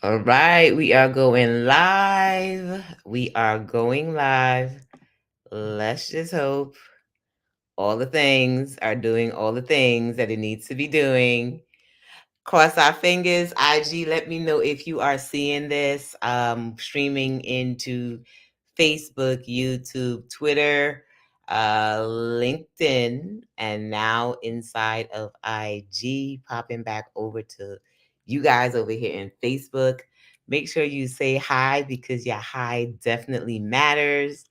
All right, we are going live. We are going live. Let's just hope all the things are doing all the things that it needs to be doing. Cross our fingers. IG, let me know if you are seeing this streaming into Facebook, YouTube, Twitter, LinkedIn, and now inside of IG, popping back over to you guys over here in Facebook. Make sure you say hi because your hi definitely matters.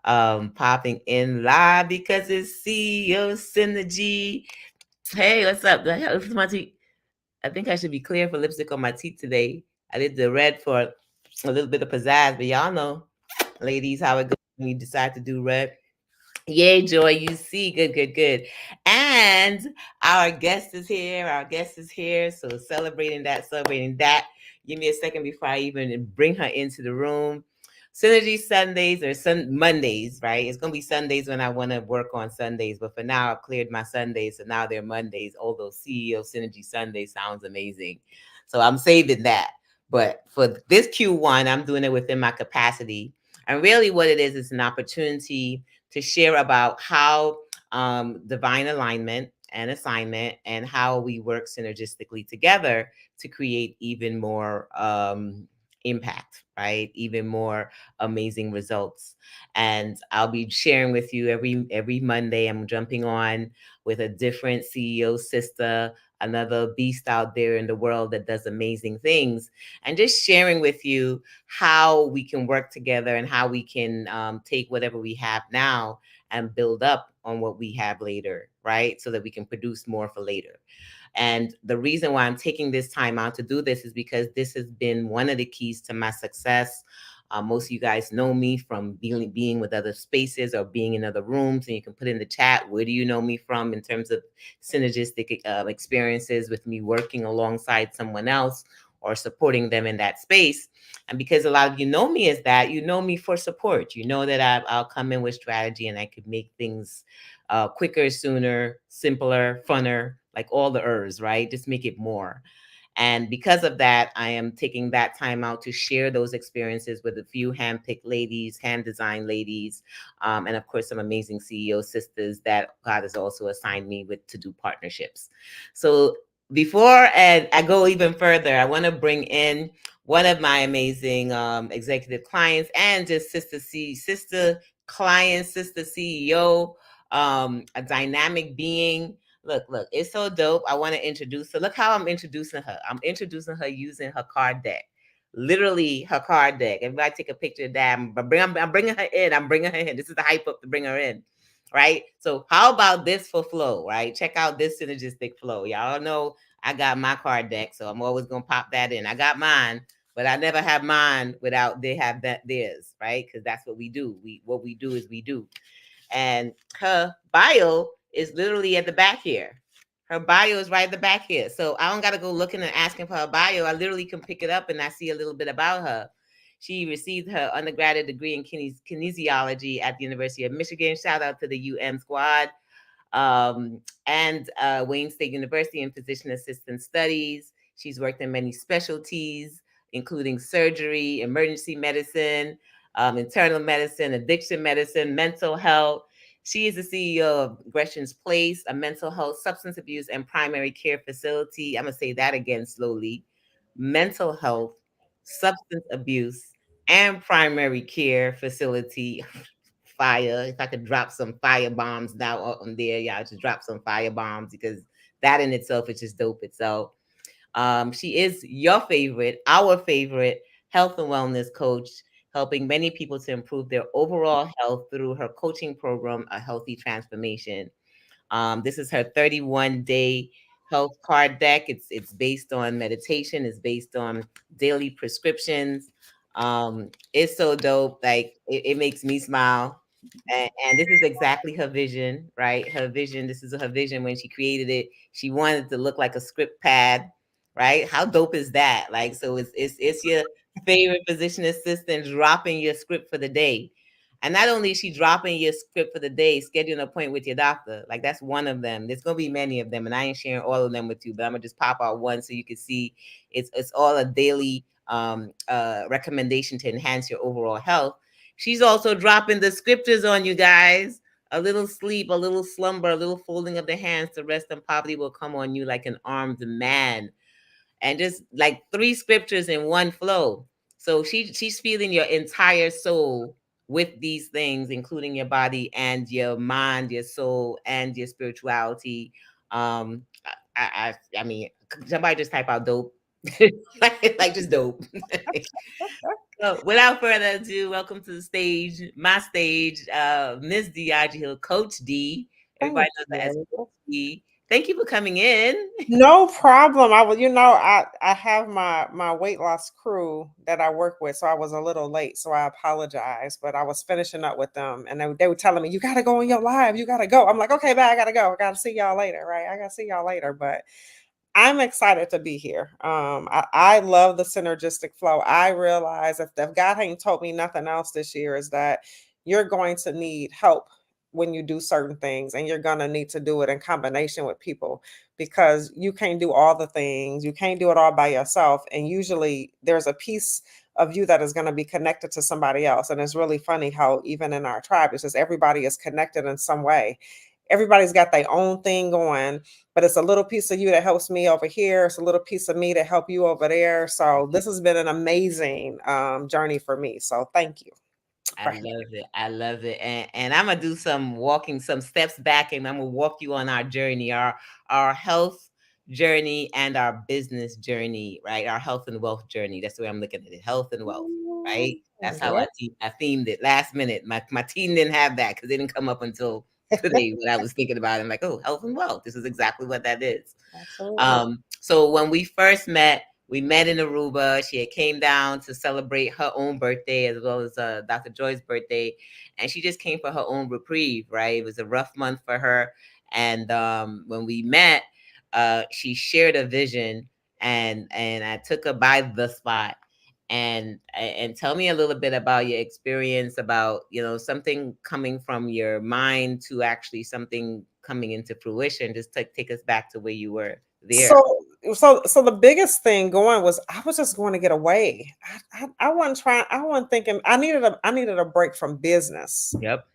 Popping in live because it's CEO Synergy. Hey, what's up? This is my teeth. I think I should be clear for lipstick on my teeth today. I did the red for a little bit of pizzazz, but y'all know, ladies, how it goes when you decide to do red. Yay, Joy, you see. Good, good, good. And our guest is here. Our guest is here. So celebrating that, celebrating that. Give me a second before I even bring her into the room. Synergy Sundays or Mondays, right? It's gonna be Sundays when I want to work on Sundays, but for now I've cleared my Sundays, so now they're Mondays. Although CEO Synergy Sunday sounds amazing, so I'm saving that. But for this Q1, I'm doing it within my capacity, and really what it is an opportunity to share about how divine alignment and assignment and how we work synergistically together to create even more impact, right? Even more amazing results. And I'll be sharing with you every Monday. I'm jumping on with a different CEO sister, another beast out there in the world that does amazing things, and just sharing with you how we can work together and how we can take whatever we have now and build up on what we have later, right? So that we can produce more for later. And the reason why I'm taking this time out to do this is because this has been one of the keys to my success. Most of you guys know me from being with other spaces or being in other rooms, and you can put in the chat, where do you know me from in terms of synergistic experiences with me working alongside someone else or supporting them in that space. And because a lot of you know me as that, you know me for support. You know that I'll come in with strategy and I could make things quicker, sooner, simpler, funner, like all the ers, right? Just make it more. And because of that, I am taking that time out to share those experiences with a few handpicked ladies, hand designed ladies, and of course, some amazing CEO sisters that God has also assigned me with to do partnerships. So before and I go even further, I want to bring in one of my amazing executive clients and just sister client, sister CEO, a dynamic being. Look, it's so dope. I want to introduce her. Look how I'm introducing her. I'm introducing her using her card deck. Literally her card deck. Everybody take a picture of that. I'm bringing her in. I'm bringing her in. This is the hype up to bring her in. Right? So how about this for flow, right? Check out this synergistic flow. Y'all know I got my card deck, so I'm always going to pop that in. I got mine, but I never have mine without they have that theirs, right? Because that's what we do. What we do is we do. And her bio is literally at the back here. Her bio is right at the back here. So I don't got to go looking and asking for her bio. I literally can pick it up and I see a little bit about her. She received her undergraduate degree in kinesiology at the University of Michigan. Shout out to the UM squad. And Wayne State University in physician assistant studies. She's worked in many specialties, including surgery, emergency medicine, internal medicine, addiction medicine, mental health. She is the CEO of Gresham's Place, a mental health, substance abuse, and primary care facility. I'm going to say that again slowly. Mental health, substance abuse, and primary care facility. Fire. If I could drop some fire bombs now on there, y'all just drop some fire bombs because that in itself is just dope itself. She is your favorite, our favorite health and wellness coach, helping many people to improve their overall health through her coaching program, A Healthy Transformation. This is her 31-day health card deck. It's based on meditation. It's based on daily prescriptions. It's so dope. Like it makes me smile. And this is exactly her vision, right? Her vision. This is her vision when she created it. She wanted to look like a script pad, right? How dope is that? Like, so it's your favorite physician assistant dropping your script for the day. And not only is she dropping your script for the day, scheduling an appointment with your doctor. Like that's one of them. There's gonna be many of them, and I ain't sharing all of them with you, but I'm gonna just pop out one so you can see it's all a daily recommendation to enhance your overall health, she's also dropping the scriptures on you guys. A little sleep, a little slumber, a little folding of the hands to rest and poverty will come on you like an armed man. And just like three scriptures in one flow. So she's feeling your entire soul with these things, including your body and your mind, your soul, and your spirituality. I mean, somebody just type out dope, like just dope. So without further ado, welcome to the stage, my stage, Miss Deodge Hill, Coach D. Everybody Thank knows her as Coach you. D. Thank you for coming in. No problem. I will, I have my weight loss crew that I work with, so I was a little late, so I apologize. But I was finishing up with them, and they were telling me, "You got to go on your live. You got to go." I'm like, "Okay, bye. I gotta go. I gotta see y'all later, right? I gotta see y'all later." But I'm excited to be here. I love the synergistic flow. I realize if God ain't told me nothing else this year is that you're going to need help when you do certain things, and you're going to need to do it in combination with people because you can't do all the things. You can't do it all by yourself. And usually there's a piece of you that is going to be connected to somebody else. And it's really funny how even in our tribe, it's just everybody is connected in some way. Everybody's got their own thing going, but it's a little piece of you that helps me over here. It's a little piece of me to help you over there. So this has been an amazing journey for me. So thank you I for having love it. I love it. And I'm gonna do some walking, some steps back, and I'm gonna walk you on our journey, our health journey and our business journey, right? Our health and wealth journey. That's the way I'm looking at it. Health and wealth, right? me. That's how Yep. I themed it last minute. My team didn't have that because it didn't come up until today when I was thinking about it. I'm like, oh, health and wealth. This is exactly what that is. Absolutely. So when we first met, we met in Aruba. She had came down to celebrate her own birthday as well as Dr. Joy's birthday, and she just came for her own reprieve. Right, it was a rough month for her, and when we met, she shared a vision, and I took her by the spot. And tell me a little bit about your experience about something coming from your mind to actually something coming into fruition. Just take us back to where you were there. So the biggest thing going was I was just going to get away. I wasn't trying. I wasn't thinking. I needed a break from business. Yep,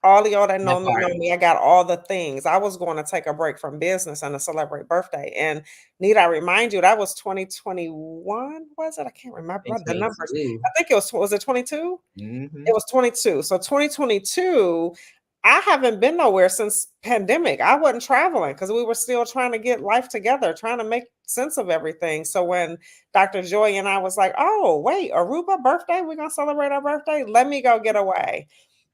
All of y'all that that know part. me. I got all the things. I was going to take a break from business and to celebrate birthday. And need I remind you that was 2021? Was it? I can't remember the numbers. 2022. I think it was it 22? Mhm. It was 22. So 2022, I haven't been nowhere since pandemic. I wasn't traveling because we were still trying to get life together, trying to make sense of everything. So when Dr. Joy and I was like, "Oh, wait, Aruba birthday, we're gonna celebrate our birthday. Let me go get away."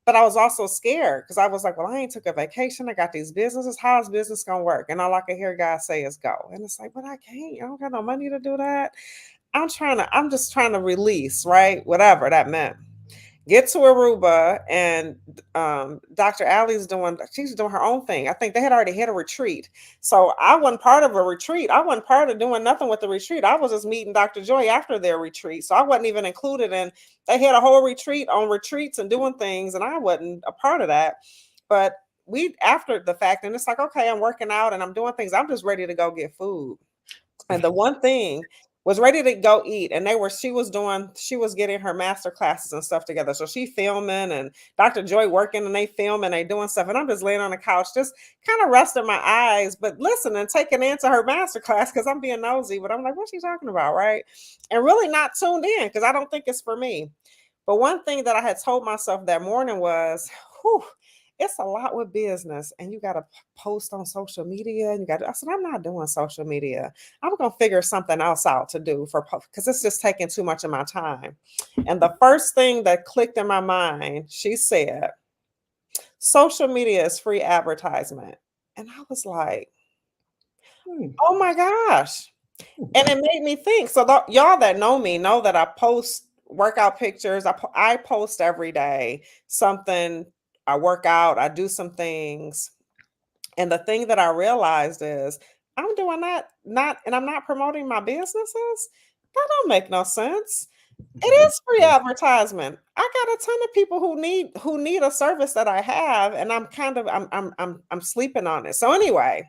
But I was also scared because I was like, "Well, I ain't took a vacation. I got these businesses. How is business gonna work?" And all I could hear guys say is go. And it's like, "But I can't. I don't got no money to do that." I'm just trying to release, right? Whatever that meant. Get to Aruba, and Dr. She's doing her own thing. I think they had already had a retreat. So I wasn't part of a retreat. I wasn't part of doing nothing with the retreat. I was just meeting Dr. Joy after their retreat. So I wasn't even included in, they had a whole retreat on retreats and doing things, and I wasn't a part of that. But after the fact, and it's like, okay, I'm working out and I'm doing things. I'm just ready to go get food. And the one thing was ready to go eat, and she was getting her master classes and stuff together, so she filming and Dr. Joy working, and they film and they doing stuff, and I'm just laying on the couch just kind of resting my eyes but listening, taking into her master class because I'm being nosy, but I'm like, what's she talking about, right? And really not tuned in because I don't think it's for me. But one thing that I had told myself that morning was, whew, it's a lot with business, and you got to post on social media, and I said, I'm not doing social media. I'm going to figure something else out to do because it's just taking too much of my time. And the first thing that clicked in my mind, she said, social media is free advertisement. And I was like, Hmm. oh my gosh. And it made me think. So y'all that know me know that I post workout pictures. I post every day something. I work out. I do some things. And the thing that I realized is I'm doing that and I'm not promoting my businesses. That don't make no sense. It is free advertisement. I got a ton of people who need a service that I have, and I'm kind of I'm sleeping on it. So anyway,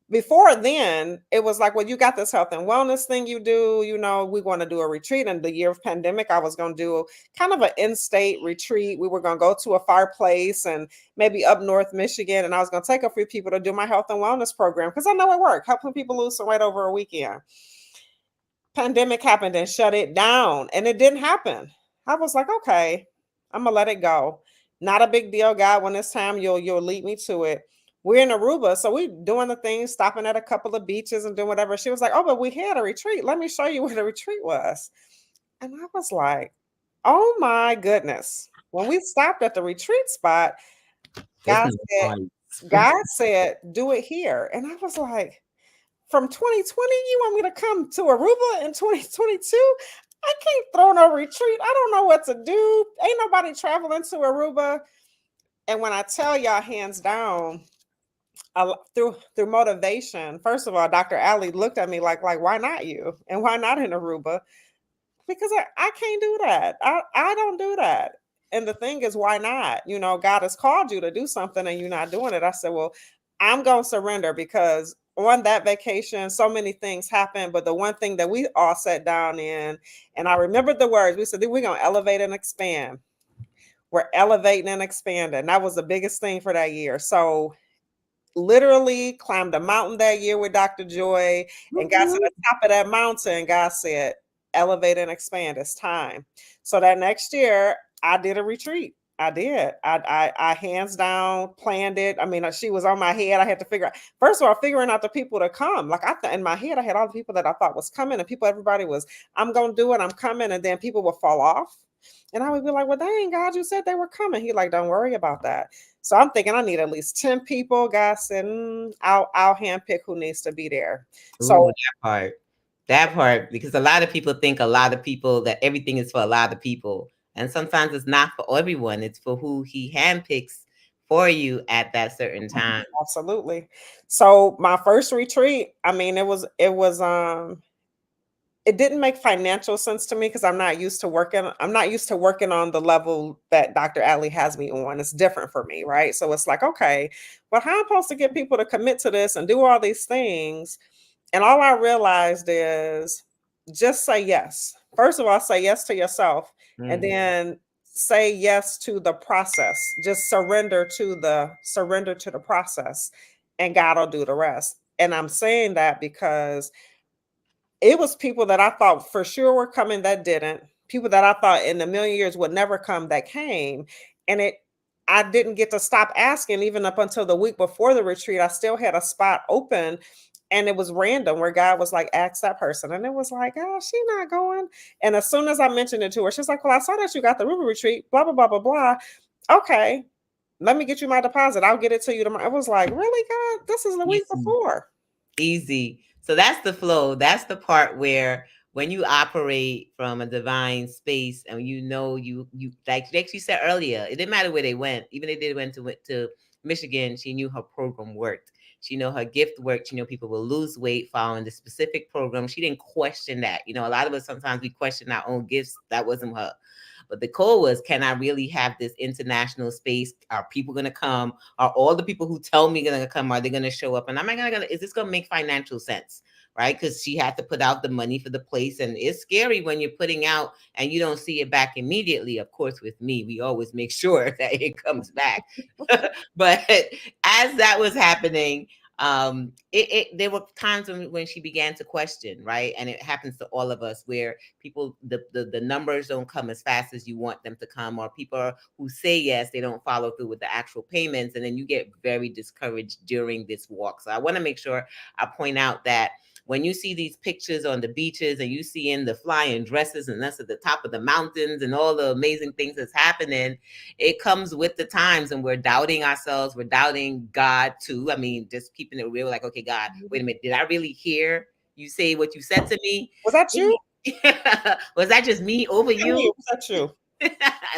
Before then, it was like, well, you got this health and wellness thing you do, we want to do a retreat. In the year of pandemic, I was going to do kind of an in-state retreat. We were going to go to a fireplace and maybe up north Michigan, and I was going to take a few people to do my health and wellness program because I know it worked, helping people lose some weight over a weekend. Pandemic happened and shut it down, and it didn't happen. I was like, okay, I'm gonna let it go. Not a big deal, God. When it's time, you'll lead me to it. We're in Aruba, so we doing the things, stopping at a couple of beaches and doing whatever. She was like, oh, but we had a retreat. Let me show you where the retreat was. And I was like, oh my goodness. When we stopped at the retreat spot, There's God no said, choice. God said, do it here. And I was like, from 2020, you want me to come to Aruba in 2022? I can't throw no retreat. I don't know what to do. Ain't nobody traveling to Aruba. And when I tell y'all, hands down, through motivation, first of all, Dr. Ali looked at me like why not you? And why not in Aruba? Because I can't do that. I don't do that. And the thing is, why not? God has called you to do something and you're not doing it. I said, well, I'm going to surrender because on that vacation, so many things happened. But the one thing that we all sat down in, and I remembered the words, we said, we're going to elevate and expand. We're elevating and expanding. That was the biggest thing for that year. So literally climbed a mountain that year with Dr. Joy and got to the top of that mountain. God said, elevate and expand. It's time. So that next year, I did a retreat. I did. I hands down planned it. I mean, she was on my head. I had to figure out, first of all, figuring out the people to come. Like in my head, I had all the people that I thought was coming, and everybody was, I'm going to do it. I'm coming. And then people would fall off. And I would be like, well, dang, God, you said they were coming. He like, don't worry about that. So I'm thinking I need at least 10 people. God said, I'll handpick who needs to be there. Ooh, So that part. That part, because a lot of people think a lot of people that everything is for a lot of people. And sometimes it's not for everyone. It's for who he handpicks for you at that certain time. absolutely. So my first retreat, I mean, it didn't make financial sense to me because I'm not used to working on the level that Dr. Ali has me on. It's different for me, right? So it's like, okay, well, how am I supposed to get people to commit to this and do all these things? And all I realized is just say yes. First of all, say yes to yourself, and Mm. then say yes to the process. Just surrender to the process, and God will do the rest. And I'm saying that because it was people that I thought for sure were coming that didn't. People that I thought in a million years would never come that came. And I didn't get to stop asking even up until the week before the retreat. I still had a spot open, and it was random where God was like, ask that person. And it was like, oh, she's not going. And as soon as I mentioned it to her, she's like, well, I saw that you got the river retreat, blah, blah, blah, blah, blah. Okay, let me get you my deposit. I'll get it to you tomorrow. I was like, really, God? This is the week Easy. before. Easy. So that's the flow. That's the part where when you operate from a divine space and you like you said earlier, it didn't matter where they went. Even if they went to Michigan, she knew her program worked. She knew her gift worked. She knew people will lose weight following the specific program. She didn't question that. A lot of us sometimes we question our own gifts. That wasn't her. But the core was, can I really have this international space? Are people going to come? Are all the people who tell me going to come, are they going to show up? And am I going to, is this going to make financial sense? Right? Because she had to put out the money for the place. And it's scary when you're putting out and you don't see it back immediately. Of course, with me, we always make sure that it comes back. But as that was happening, there were times when she began to question, right? And it happens to all of us where people the numbers don't come as fast as you want them to come, or people who say yes, they don't follow through with the actual payments, and then you get very discouraged during this walk. So I want to make sure I point out that when you see these pictures on the beaches and you see in the flying dresses and that's at the top of the mountains and all the amazing things that's happening, it comes with the times and we're doubting ourselves. We're doubting God too. I mean, just keeping it real, like, okay, God, wait a minute. Did I really hear you say what you said to me? Was that you? Was that just me over you? Was that you?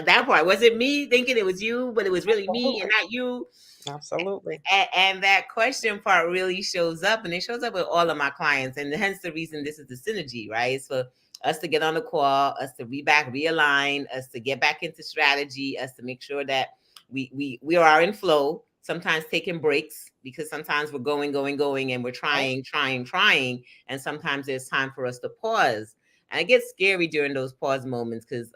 That part. Was it me thinking it was you, but it was really me and Absolutely. not you? Absolutely. And that question part really shows up, and it shows up with all of my clients, and hence the reason this is the synergy, right? It's for us to get on the call, us to realign, us to get back into strategy, us to make sure that we are in flow, sometimes taking breaks, because sometimes we're going, and we're Right. trying, and sometimes there's time for us to pause. And it gets scary during those pause moments, because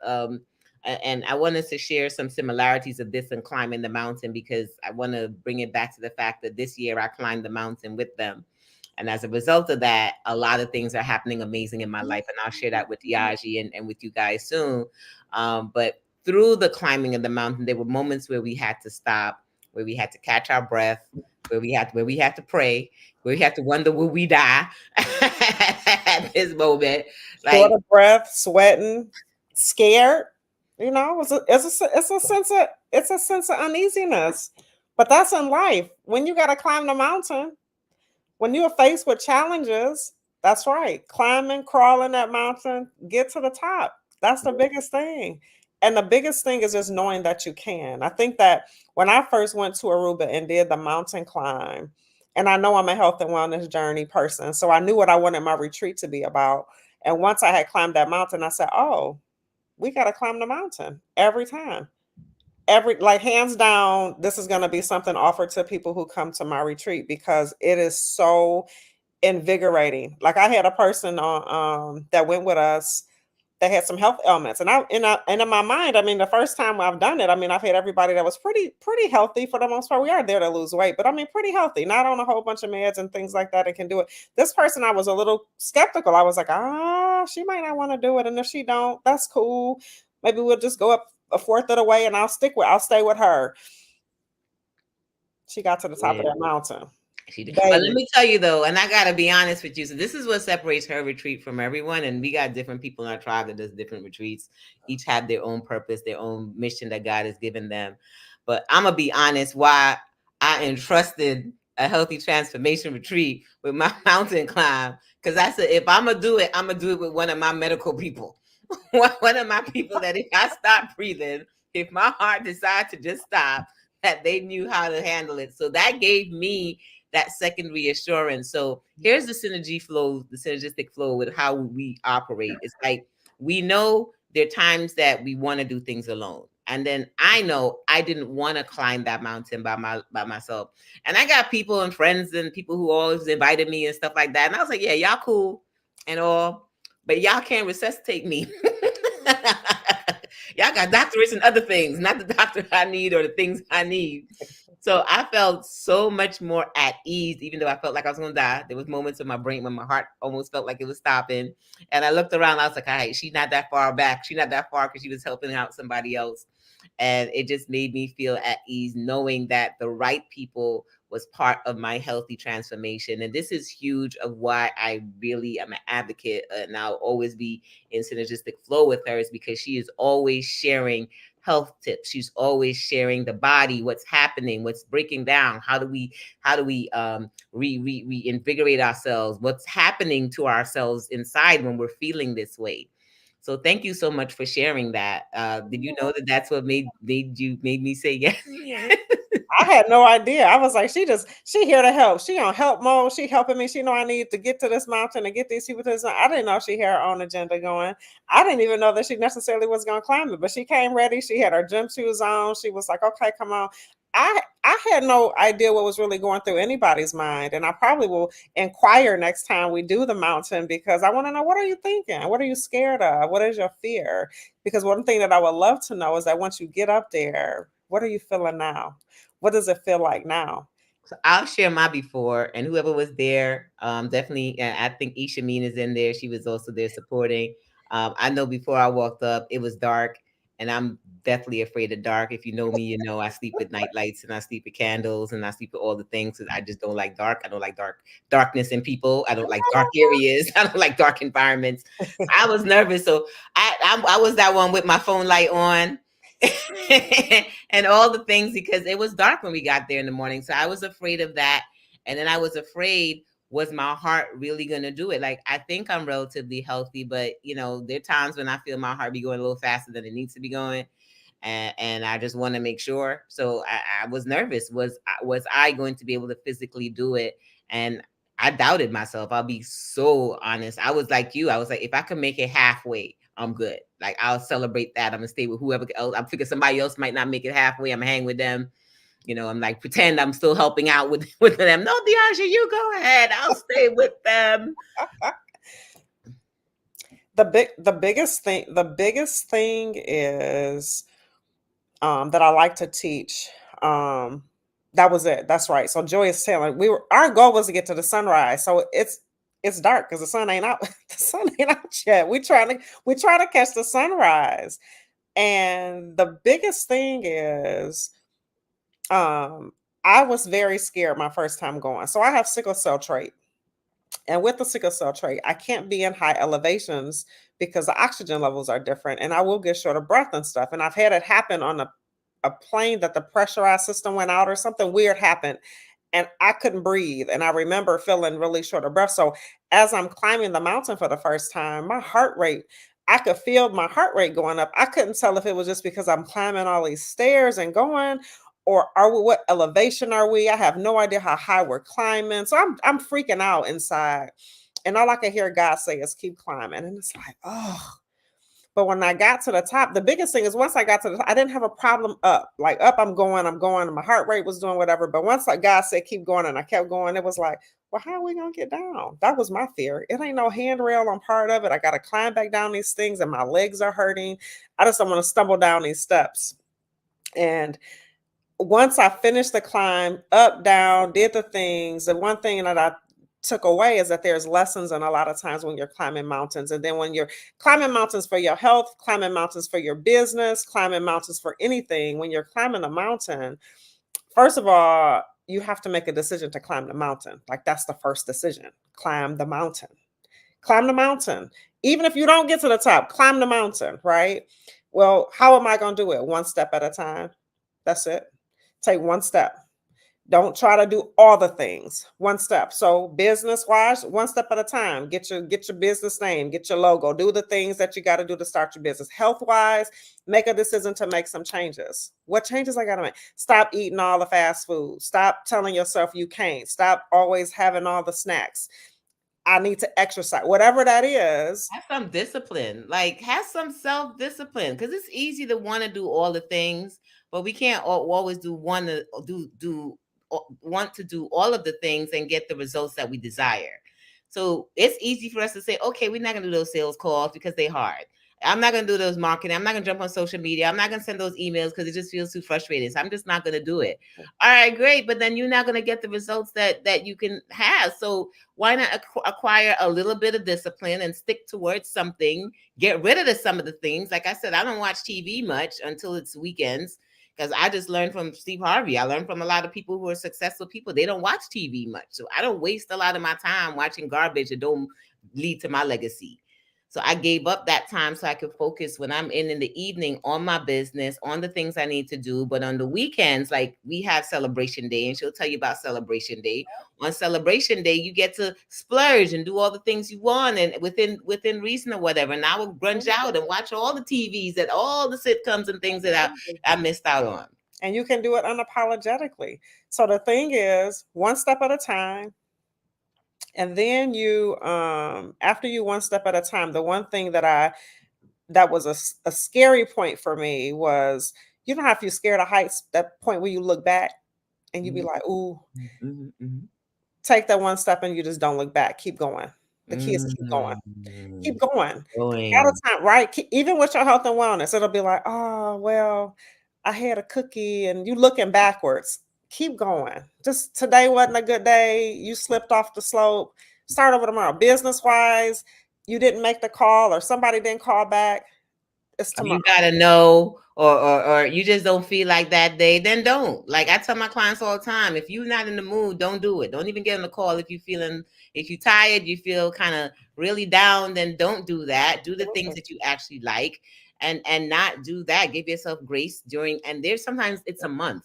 and I wanted to share some similarities of this and climbing the mountain, because I want to bring it back to the fact that this year I climbed the mountain with them. And as a result of that, a lot of things are happening amazing in my life. And I'll share that with Yaji and with you guys soon. But through the climbing of the mountain, there were moments where we had to stop, where we had to catch our breath, where we had to pray, where we had to wonder, will we die at this moment? Short Like, of breath, sweating, scared. You know, it's a sense of uneasiness. But that's in life. When you got to climb the mountain, when you are faced with challenges, that's right. Climbing, crawling that mountain, get to the top. That's the biggest thing. And the biggest thing is just knowing that you can. I think that when I first went to Aruba and did the mountain climb, and I know I'm a health and wellness journey person, so I knew what I wanted my retreat to be about. And once I had climbed that mountain, I said, oh, we got to climb the mountain every time. Every, like, hands down, this is going to be something offered to people who come to my retreat because it is so invigorating. Like, I had a person on that went with us that had some health ailments, and in my mind, I mean, the first time I've done it, I mean, I've had everybody that was pretty healthy for the most part. We are there to lose weight, but I mean, pretty healthy, not on a whole bunch of meds and things like that, and can do it. This person, I was a little skeptical. I was like, she might not want to do it, and if she don't, that's cool. Maybe we'll just go up a fourth of the way, and I'll stay with her. She got to the top of yeah. that mountain, She did. But let baby. me tell you though, and I gotta be honest with you. So this is what separates her retreat from everyone. And we got different people in our tribe that does different retreats. Each have their own purpose, their own mission that God has given them. But I'm gonna be honest, why I entrusted a healthy transformation retreat with my mountain climb. Because I said, if I'm gonna do it, I'm gonna do it with one of my medical people. One of my people that if I stop breathing, if my heart decides to just stop, that they knew how to handle it. So that gave me that second reassurance. So here's the synergistic flow with how we operate. It's like we know there are times that we want to do things alone. And then I know I didn't want to climb that mountain by myself. And I got people and friends and people who always invited me and stuff like that. And I was like, yeah, y'all cool and all, but y'all can't resuscitate me. Y'all got doctorates and other things, not the doctor I need or the things I need. So I felt so much more at ease, even though I felt like I was going to die. There was moments in my brain when my heart almost felt like it was stopping. And I looked around, I was like, all right, she's not that far back. She's not that far because she was helping out somebody else. And it just made me feel at ease knowing that the right people was part of my healthy transformation. And this is huge of why I really am an advocate, and I'll always be in synergistic flow with her, is because she is always sharing health tips. She's always sharing the body, what's happening, what's breaking down, how do we reinvigorate ourselves, what's happening to ourselves inside when we're feeling this way. So thank you so much for sharing that. Did you know that that's what made me say yes? I had no idea. I was like, she here to help. She on help mode. She helping me. She know I need to get to this mountain and get these people to this. I didn't know she had her own agenda going. I didn't even know that she necessarily was going to climb it, but she came ready. She had her gym shoes on. She was like, okay, come on. I had no idea what was really going through anybody's mind, and I probably will inquire next time we do the mountain because I want to know, what are you thinking? What are you scared of? What is your fear? Because one thing that I would love to know is that once you get up there, what are you feeling now? What does it feel like now? So I'll share my before, and whoever was there, definitely. And I think Isha Mean is in there. She was also there supporting. I know before I walked up, it was dark, and I'm definitely afraid of dark. If you know me, you know I sleep with night lights, and I sleep with candles, and I sleep with all the things. 'Cause I just don't like dark. I don't like darkness in people. I don't like dark areas. I don't like dark environments. I was nervous, so I was that one with my phone light on. And all the things, because it was dark when we got there in the morning. So I was afraid of that. And then I was afraid, was my heart really going to do it? Like, I think I'm relatively healthy, but there are times when I feel my heart be going a little faster than it needs to be going. And I just want to make sure. So I was nervous. Was I going to be able to physically do it? And I doubted myself. I'll be so honest. I was like you. I was like, if I can make it halfway, I'm good. Like, I'll celebrate that. I'm gonna stay with whoever else. I figure somebody else might not make it halfway. I'm gonna hang with them. I'm like pretend I'm still helping out with with them. No, Deaja, you go ahead. I'll stay with them. The biggest thing is that I like to teach. Um, that was it. That's right. So Joy is telling our goal was to get to the sunrise. So it's dark because the sun ain't out. The sun ain't out yet. We try to catch the sunrise. And the biggest thing is um I was very scared my first time going. So I have sickle cell trait. And with the sickle cell trait, I can't be in high elevations because the oxygen levels are different and I will get short of breath and stuff. And I've had it happen on a plane that the pressurized system went out or something weird happened and I couldn't breathe. And I remember feeling really short of breath. So as I'm climbing the mountain for the first time, I could feel my heart rate going up. I couldn't tell if it was just because I'm climbing all these stairs and going, or what elevation are we? I have no idea how high we're climbing. So I'm freaking out inside. And all I could hear God say is keep climbing. And it's like, oh, but when I got to the top, the biggest thing is once I got to the top, I didn't have a problem up. Like up, I'm going, and my heart rate was doing whatever. But once like God said keep going and I kept going, it was like, well, how are we gonna get down? That was my fear. It ain't no handrail on part of it. I gotta climb back down these things and my legs are hurting. I just don't want to stumble down these steps. And once I finished the climb, up, down, did the things, the one thing that I took away is that there's lessons and a lot of times when you're climbing mountains. And then when you're climbing mountains for your health, climbing mountains for your business, climbing mountains for anything, when you're climbing a mountain, first of all, you have to make a decision to climb the mountain. Like that's the first decision. Climb the mountain. Climb the mountain. Even if you don't get to the top, climb the mountain, right? Well, how am I going to do it? One step at a time. That's it. Take one step. Don't try to do all the things. One step. So business wise, one step at a time. Get your business name, get your logo, do the things that you got to do to start your business. Health wise, make a decision to make some changes. What changes I got to make? Stop eating all the fast food. Stop telling yourself you can't. Stop always having all the snacks. I need to exercise. Whatever that is. Have some discipline. Like have some self discipline because it's easy to want to do all the things, but we can't always do one to want to do all of the things and get the results that we desire. So it's easy for us to say, okay, we're not gonna do those sales calls because they're hard. I'm not gonna do those marketing. I'm not gonna jump on social media. I'm not gonna send those emails because it just feels too frustrating. So I'm just not gonna do it. All right, great, but then you're not gonna get the results that you can have. So why not acquire a little bit of discipline and stick towards something? Get rid of some of the things. Like I said, I don't watch TV much until it's weekends because I just learned from Steve Harvey. I learned from a lot of people who are successful people. They don't watch TV much, so I don't waste a lot of my time watching garbage that don't lead to my legacy. So I gave up that time so I could focus when I'm in the evening on my business, on the things I need to do. But on the weekends, like we have celebration day, and she'll tell you about celebration day. On celebration day, you get to splurge and do all the things you want and within reason or whatever. And I will grunge out and watch all the TVs and all the sitcoms and things that I missed out on. And you can do it unapologetically. So the thing is, one step at a time. And then after you one step at a time, the one thing that was a scary point for me was, you know how if you're scared of heights, that point where you look back and you be Mhm, like, ooh, mhm, mhm. take that one step and you just don't look back. Keep going. The key is to keep going. Mm, Keep going. At a going. time, right? Even with your health and wellness, it'll be like, oh, well, I had a cookie and you looking backwards. Keep going. Just today wasn't a good day. You slipped off the slope. Start over tomorrow. Business wise, you didn't make the call or somebody didn't call back. It's tomorrow. You gotta know, or you just don't feel like that day, then don't. Like I tell my clients all the time, if you're not in the mood, don't do it. Don't even get on the call if you're tired, you feel kind of really down, then don't do that. Do the things Absolutely. that you actually like and not do that. Give yourself grace during, and there's sometimes it's a month.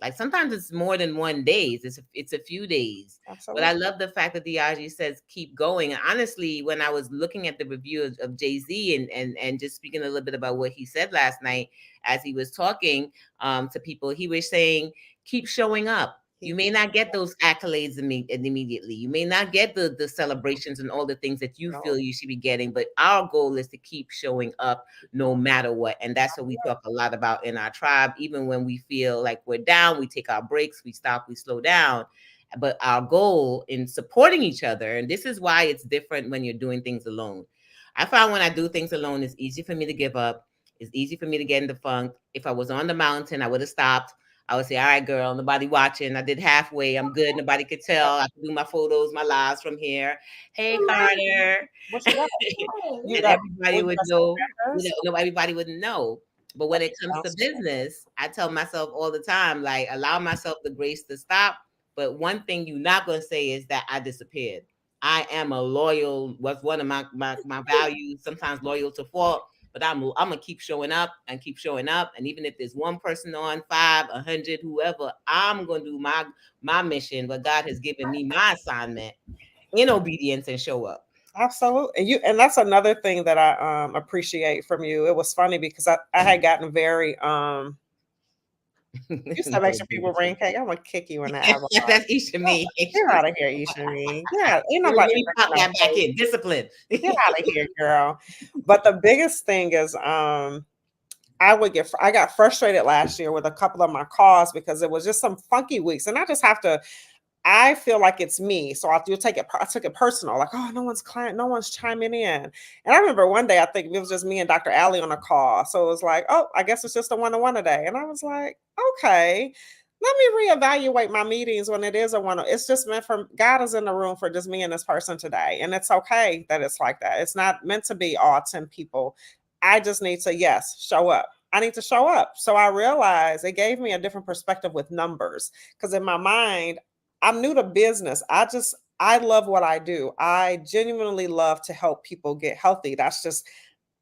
Like sometimes it's more than 1 day. It's a few days. But I Absolutely. love the fact that Diagi says keep going. And honestly, when I was looking at the review of Jay Z and just speaking a little bit about what he said last night as he was talking to people, he was saying keep showing up. You He may not get those accolades immediately. You may not get the celebrations and all the things that you no. feel you should be getting, but our goal is to keep showing up no matter what. And that's what we talk a lot about in our tribe. Even when we feel like we're down, we take our breaks, we stop, we slow down. But our goal in supporting each other, and this is why it's different when you're doing things alone. I found when I do things alone, it's easy for me to give up. It's easy for me to get in the funk. If I was on the mountain, I would have stopped. I would say, all right, girl, nobody watching. I did halfway. I'm good. Nobody could tell. I can do my photos, my lives from here. Hey, Carter. What you got? You And got everybody oh, you would got some know, crackers? everybody would know. But when That it comes to sounds business, I tell myself all the time, like, allow myself the grace to stop. But one thing you're not going to say is that I disappeared. I am a loyal, what's one of my values, sometimes loyal to fault, but I'm gonna keep showing up and keep showing up. And even if there's one person on, 5, 100, whoever, I'm gonna do my mission, what God has given me, my assignment in obedience, and show up. absolutely. And that's another thing that I appreciate from you. It was funny because I had gotten very you said make Go sure do people bring it. cake. I'm gonna kick you in the avatar. That's Isha me. Get out of here, Ishani. Yeah, ain't Let nobody me bringing pop no that back cake. in. Discipline. Get out of here, girl. But the biggest thing is I got frustrated last year with a couple of my calls because it was just some funky weeks. And I just have to I feel like it's me. So I do take it I took it personal, like, oh, no one's client, no one's chiming in. And I remember one day I think it was just me and Dr. Allie on a call. So it was like, oh, I guess it's just a one-on-one today. And I was like, okay, let me reevaluate my meetings when it is a one. It's just meant for God is in the room for just me and this person today. And it's okay that it's like that. It's not meant to be all 10 people. I just need to, yes, show up. I need to show up. So I realized it gave me a different perspective with numbers. Because in my mind, I'm new to business. I love what I do. I genuinely love to help people get healthy. That's just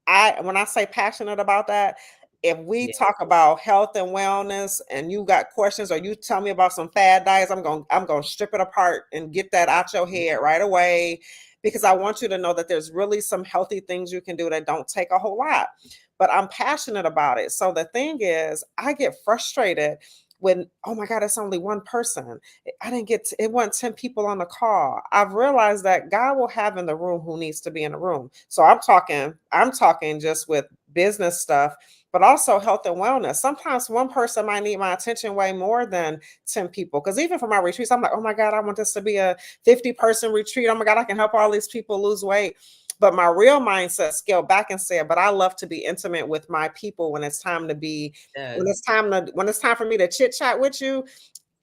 I when I say passionate about that, if we Yeah. talk about health and wellness and you got questions or you tell me about some fad diets, I'm going to strip it apart and get that out your head right away because I want you to know that there's really some healthy things you can do that don't take a whole lot. But I'm passionate about it. So the thing is, I get frustrated when, oh my God, it's only one person. I didn't get to, it wasn't 10 people on the call. I've realized that God will have in the room who needs to be in the room. So I'm talking just with business stuff, but also health and wellness. Sometimes one person might need my attention way more than 10 people. Because even for my retreats, I'm like, oh my God, I want this to be a 50-person retreat. Oh my God, I can help all these people lose weight. But my real mindset scaled back and said, but I love to be intimate with my people when it's time to be Does. when it's time for me to chit chat with you.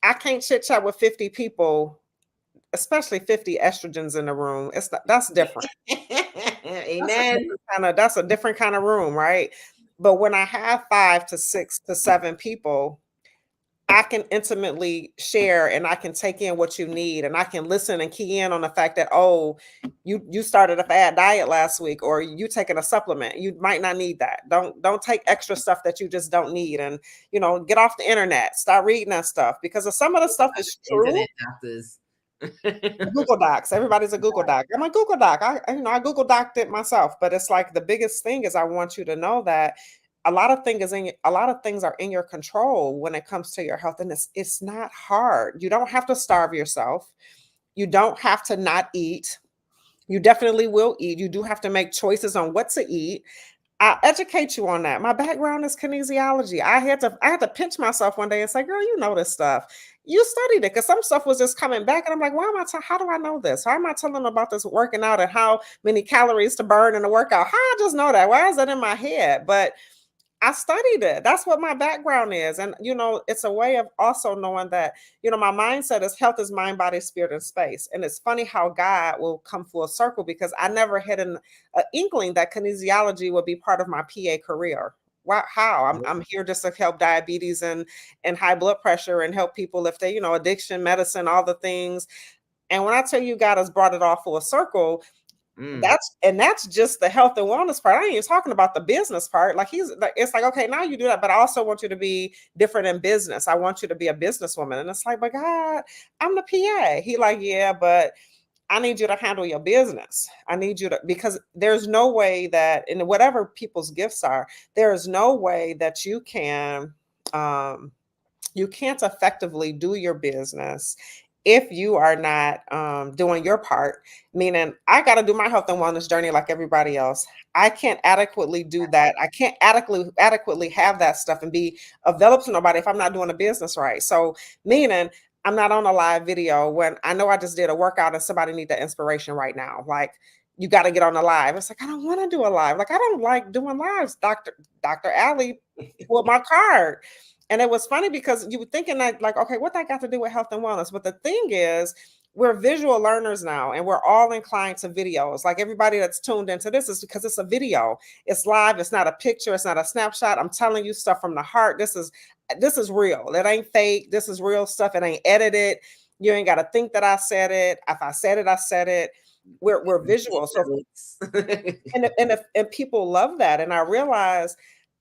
I can't chit chat with 50 people, especially 50 estrogens in the room. That's different. Amen. That's a different kind of room, right? But when I have 5 to 6 to 7 people, I can intimately share and I can take in what you need and I can listen and key in on the fact that, oh, you started a fad diet last week or you taking a supplement. You might not need that. Don't take extra stuff that you just don't need. And get off the internet. Start reading that stuff because some of the stuff is true. Internet doctors. Google Docs. Everybody's a Google Doc. I'm a Google Doc. I Google Doced it myself. But it's like the biggest thing is I want you to know that a lot of things are in your control when it comes to your health, and it's not hard. You don't have to starve yourself. You don't have to not eat. You definitely will eat. You do have to make choices on what to eat. I'll educate you on that. My background is kinesiology. I had to pinch myself one day and say, girl, you know this stuff. You studied it because some stuff was just coming back. And I'm like, how do I know this? How am I telling them about this working out and how many calories to burn in a workout? How I just know that? Why is that in my head? But I studied it. That's what my background is. And, it's a way of also knowing that, my mindset is health is mind, body, spirit, and space. And it's funny how God will come full circle because I never had an inkling that kinesiology would be part of my PA career. Wow, how? I'm here just to help diabetes and high blood pressure and help people if they, addiction, medicine, all the things. And when I tell you God has brought it all full circle, Mm. that's just the health and wellness part. I ain't even talking about the business part. Like he's like, it's like, okay, now you do that, but I also want you to be different in business. I want you to be a businesswoman. And it's like, but God, I'm the PA. He like, yeah, but I need you to handle your business. I need you to, because there's no way that in whatever people's gifts are, there is no way that you can You can't effectively do your business if you are not doing your part. Meaning, I got to do my health and wellness journey like everybody else. I can't adequately do that. I can't adequately have that stuff and be available to nobody if I'm not doing the business right. So, meaning, I'm not on a live video when I know I just did a workout and somebody need the inspiration right now. Like, you got to get on the live. It's like, I don't want to do a live. Like, I don't like doing lives. Dr. Allie pulled my card. And it was funny because you were thinking that, like, okay, what that got to do with health and wellness? But the thing is, we're visual learners now, and we're all inclined to videos. Like, everybody that's tuned into this is because it's a video. It's live. It's not a picture. It's not a snapshot. I'm telling you stuff from the heart. This is real. It ain't fake. This is real stuff. It ain't edited. You ain't got to think that I said it. If I said it, I said it. We're visual. So and people love that. And I realize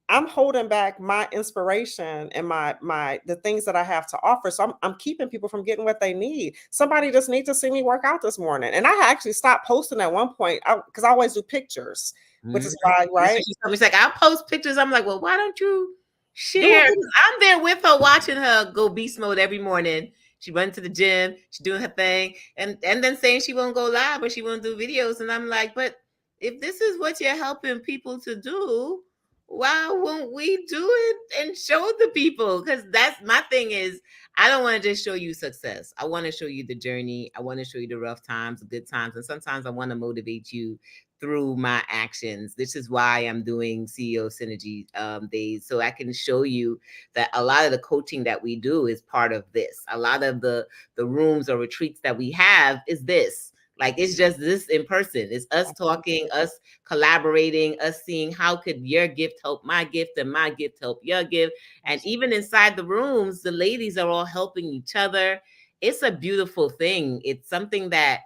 I'm holding back my inspiration and my the things that I have to offer. So I'm keeping people from getting what they need. Somebody just needs to see me work out this morning. And I actually stopped posting at one point because I always do pictures, which is why, That's what right? she told me. She's like, I'll post pictures. I'm like, well, why don't you Do share? it. 'Cause I'm there with her, watching her go beast mode every morning. She runs to the gym. She's doing her thing, and then saying she won't go live or she won't do videos. And I'm like, but if this is what you're helping people to do, why won't we do it and show the people? Because that's my thing is I don't want to just show you success. I want to show you the journey. I want to show you the rough times, the good times, and sometimes I want to motivate you through my actions. This is why I'm doing CEO Synergy days, so I can show you that a lot of the coaching that we do is part of this. A lot of the rooms or retreats that we have is this. Like it's just this in person. It's us talking, us collaborating, us seeing how could your gift help my gift and my gift help your gift. And even inside the rooms, the ladies are all helping each other. It's a beautiful thing. It's something that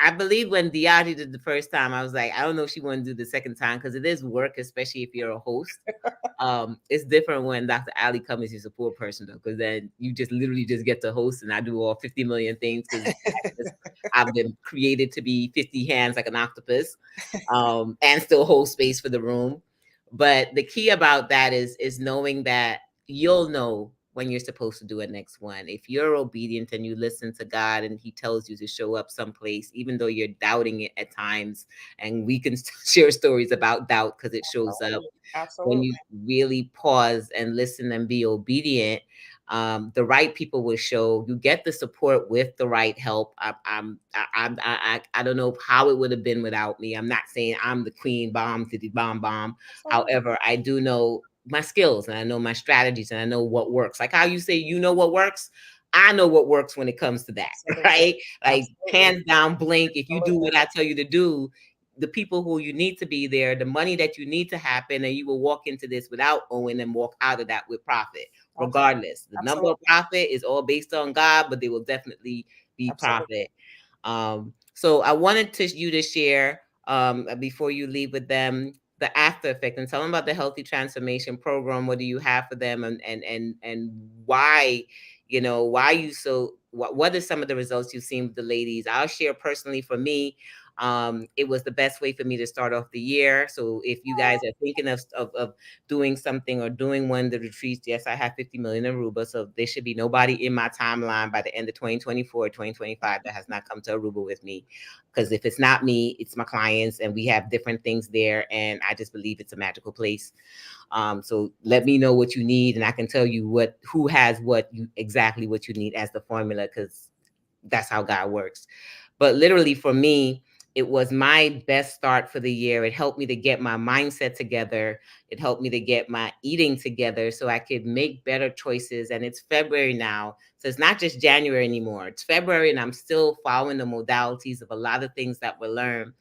I believe when Deodge did the first time, I was like, I don't know if she want to do the second time because it is work, especially if you're a host. It's different when Dr. Ali comes as your support person though, because then you just literally just get to host and I do all 50 million things because I've been created to be 50 hands like an octopus, and still hold space for the room. But the key about that is knowing that you'll know when you're supposed to do a next one. If you're obedient and you listen to God and He tells you to show up someplace, even though you're doubting it at times, and we can share stories about doubt because it shows up when Absolutely. you really pause and listen and be obedient. The right people will show. You get the support with the right help. I don't know how it would have been without me. I'm not saying I'm the queen bomb to the bomb bomb. Absolutely. However, I do know my skills and I know my strategies and I know what works. Like how you say you know what works. I know what works when it comes to that, Absolutely. right? Like Absolutely. hands down, blink. If you do Absolutely. what I tell you to do, the people who you need to be there, the money that you need to happen, and you will walk into this without owing and walk out of that with profit. Regardless, the number of Absolutely. profit is all based on God, but they will definitely be Absolutely. profit. So I wanted you to share before you leave with them the after effect and tell them about the healthy transformation program. What do you have for them, and why? Why you so? What are some of the results you've seen with the ladies? I'll share personally for me. It was the best way for me to start off the year. So if you guys are thinking of doing something or doing one of the retreats, yes, I have 50 million in Aruba. So there should be nobody in my timeline by the end of 2024, 2025 that has not come to Aruba with me. Because if it's not me, it's my clients, and we have different things there. And I just believe it's a magical place. So let me know what you need, and I can tell you who has exactly what you need as the formula, because that's how God works. But literally for me, it was my best start for the year. It helped me to get my mindset together. It helped me to get my eating together so I could make better choices. And it's February now. So it's not just January anymore. It's February, and I'm still following the modalities of a lot of things that were learned.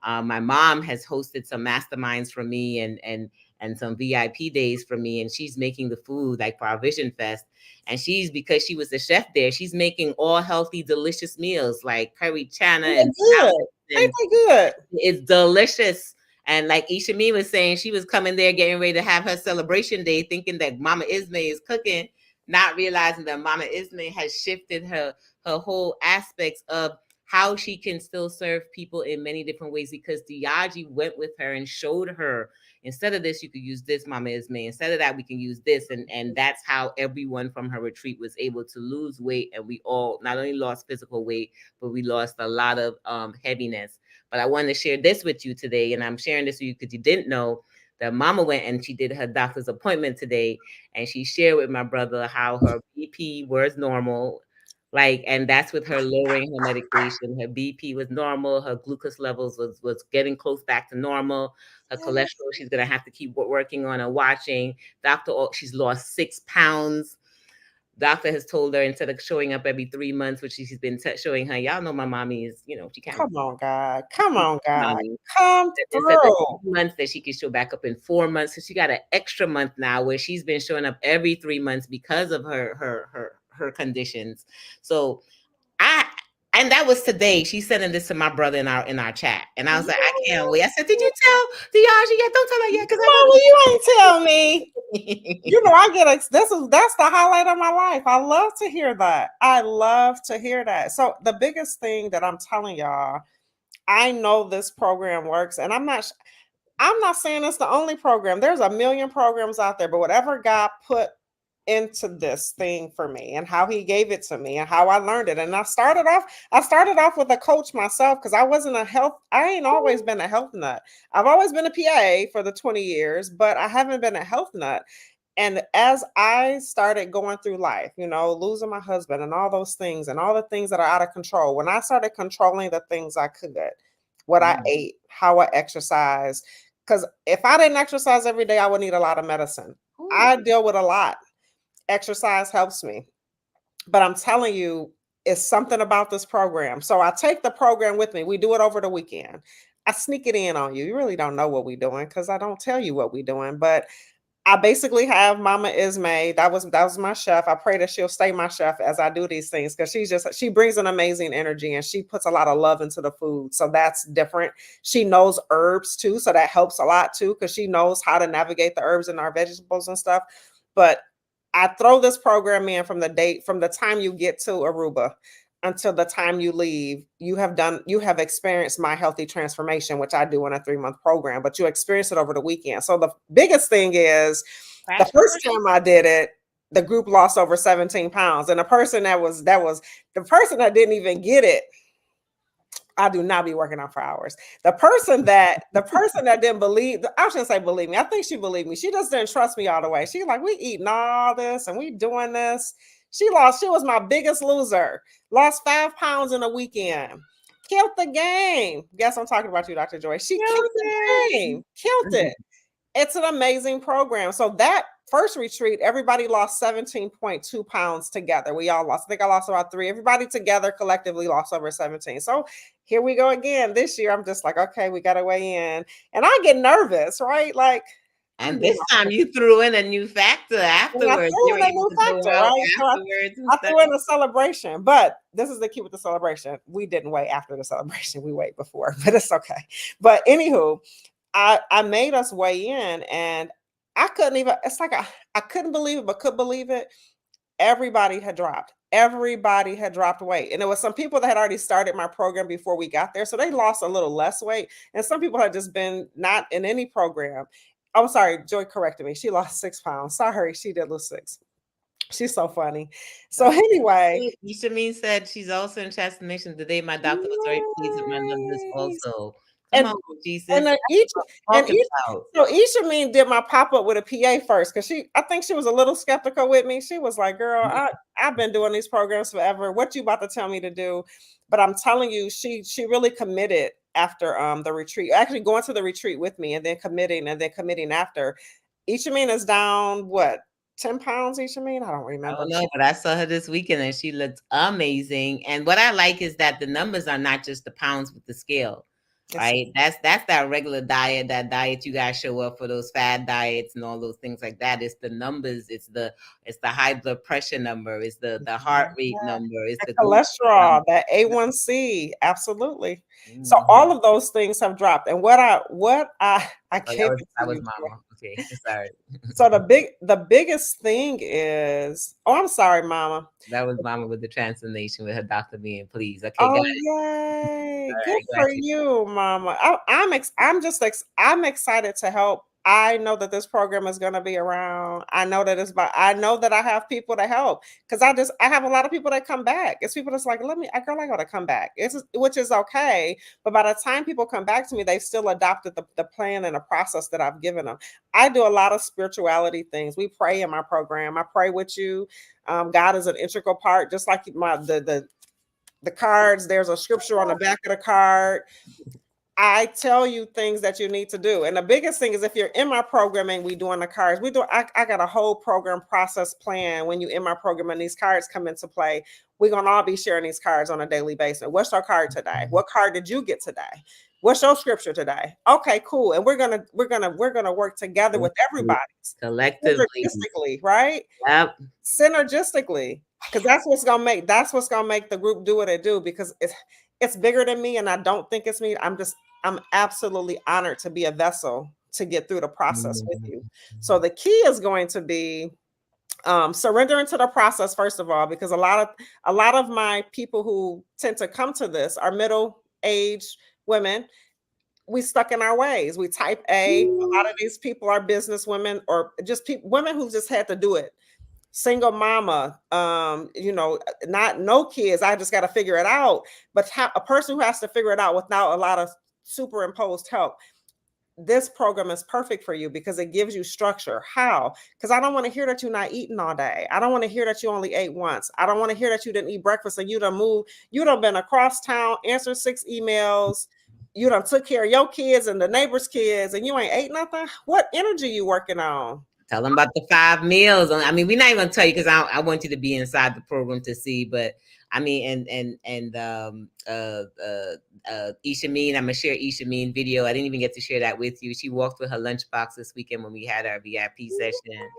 My mom has hosted some masterminds for me and some VIP days for me, and she's making the food like for our Vision Fest. And because she was the chef there, she's making all healthy, delicious meals like curry chana Ain't and they good? salads, Ain't and they good? it's delicious. And like Ishameen was saying, she was coming there getting ready to have her celebration day, thinking that Mama Ismay is cooking, not realizing that Mama Ismay has shifted her whole aspects of how she can still serve people in many different ways, because Deodge went with her and showed her, instead of this, you could use this, Mama Ismay. Instead of that, we can use this. And that's how everyone from her retreat was able to lose weight. And we all not only lost physical weight, but we lost a lot of heaviness. But I wanted to share this with you today. And I'm sharing this with you because you didn't know that Mama went and she did her doctor's appointment today. And she shared with my brother how her BP was normal. Like, and that's with her lowering her medication. Her BP was normal. Her glucose levels was getting close back to normal. Her cholesterol, she's gonna have to keep working on and watching. She's lost 6 pounds. Doctor has told her, instead of showing up every 3 months, which she's been showing her. Y'all know my mommy is, she can't. Come on, God. Come She's on, God. mommy. Come Instead of through. 2 months, that she can show back up in 4 months. So she got an extra month now where she's been showing up every 3 months because of her conditions. So I and that was today. She's sending this to my brother in our chat. And I was like, I can't wait. I said, did you tell Diaja yet? Don't tell her yet, because I Mama, you ain't tell me. want You know, I get that's the highlight of my life. I love to hear that. I love to hear that. So the biggest thing that I'm telling y'all, I know this program works, and I'm not saying it's the only program. There's a million programs out there, but whatever God put into this thing for me and how he gave it to me and how I learned it. And I started off with a coach myself, because I ain't always been a health nut. I've always been a PA for the 20 years, but I haven't been a health nut. And as I started going through life, losing my husband and all those things and all the things that are out of control, when I started controlling the things I could, what I Mm. ate, how I exercised, because if I didn't exercise every day, I would need a lot of medicine. Ooh. I deal with a lot. Exercise helps me. But I'm telling you, it's something about this program. So I take the program with me. We do it over the weekend. I sneak it in on you. You really don't know what we're doing because I don't tell you what we're doing. But I basically have Mama Ismay. That was my chef. I pray that she'll stay my chef as I do these things, because she brings an amazing energy and she puts a lot of love into the food. So that's different. She knows herbs too, so that helps a lot too, because she knows how to navigate the herbs and our vegetables and stuff. But I throw this program in from the time you get to Aruba until the time you leave. You have experienced my healthy transformation, which I do in a 3-month program, but you experience it over the weekend. So the biggest thing is, the Crash first course. time I did it, the group lost over 17 pounds. And the person that was the person that didn't even get it, I do not be working out for hours. The person that didn't believe, I shouldn't say believe me. I think she believed me. She just didn't trust me all the way. She like, we eating all this and we doing this. She was my biggest loser. Lost 5 pounds in a weekend. Killed the game. Guess I'm talking about you, Dr. Joy. She killed Killed the it. game. Killed it. It's an amazing program. So that first retreat, everybody lost 17.2 pounds together. We all lost. I think I lost about 3. Everybody together collectively lost over 17. So here we go again. This year, I'm just like, okay, we got to weigh in. And I get nervous, right? Like, I'm And doing this time you threw in a new factor and I afterwards. threw You were in a able new to go factor, out right? So afterwards and I stuff. threw in a celebration, but this is the key with the celebration. We didn't wait after the celebration. We wait before, but it's okay. But anywho, I made us weigh in, and I couldn't even, it's like I couldn't believe it, but could believe it. Everybody had dropped. Everybody had dropped weight. And there was some people that had already started my program before we got there. So they lost a little less weight. And some people had just been not in any program. I'm sorry, Joy corrected me. She lost 6 pounds. Sorry, she did lose 6. She's so funny. So That's anyway, sweet. Ishameen said she's also in transformation today. My doctor was very pleased with my numbers nice. also. Come And on, and Jesus. then That's each what I'm and talking each about. so Ishameen did my pop up with a PA first, because I think she was a little skeptical with me. She was like, "Girl, I've been doing these programs forever. What you about to tell me to do?" But I'm telling you, she really committed after the retreat. Actually, going to the retreat with me and then committing after. Ishameen is down what, 10 pounds? Ishameen, I don't I remember. don't know, but I saw her this weekend and she looked amazing. And what I like is that the numbers are not just the pounds with the scale, It's right? That's that regular diet, that diet you guys show up for, those fad diets and all those things like that. It's the numbers, it's the high blood pressure number, it's the heart rate number, it's the the glucose cholesterol, that number. A1C, absolutely. So Mhm. all of those things have dropped. And what I Oh, came that into was you, Joy. mama. Okay, sorry. So the biggest thing is, oh, I'm sorry, mama. That was Mama with the transformation with her Dr. being pleased. Okay, got Oh, it. yay. All Good right, for got you. you, mama. I'm excited to help. I know that this program is going to be around. I know that I have people to help because I have a lot of people that come back. It's people that's like, I got to come back. Which is okay. But by the time people come back to me, they've still adopted the plan and the process that I've given them. I do a lot of spirituality things. We pray in my program. I pray with you. God is an integral part, just like the cards. There's a scripture on the back of the card. I tell you things that you need to do. And the biggest thing is if you're in my program and we doing the cards, I got a whole program process plan when you in my program and these cards come into play. We're gonna all be sharing these cards on a daily basis. What's your card today? What card did you get today? What's your scripture today? Okay, cool. And we're gonna work together with Collectively, everybody's collectively. synergistically, right? Yep. Synergistically, because that's what's gonna make the group do what it do, because it's bigger than me, and I don't think it's me. I'm absolutely honored to be a vessel to get through the process with Mhm. you. So the key is going to be surrendering to the process first of all, because a lot of my people who tend to come to this are middle aged women. We stuck in our ways. We type A. A lot of these people are business women, or just women who just had to do it. Single mama, not no kids. I just got to figure it out. But a person who has to figure it out without a lot of superimposed help, this program is perfect for you because it gives you structure. How? Because I don't want to hear that you're not eating all day. I don't want to hear that you only ate once. I don't want to hear that you didn't eat breakfast and you done moved. You done been across town, answered 6 emails. You done took care of your kids and the neighbors' kids, and you ain't ate nothing. What energy you working on? Tell them about the 5 meals. I mean, we're not even gonna tell you because I want you to be inside the program to see. But I mean, Ishameen, I'm gonna share Ishameen video. I didn't even get to share that with you. She walked with her lunchbox this weekend when we had our VIP session.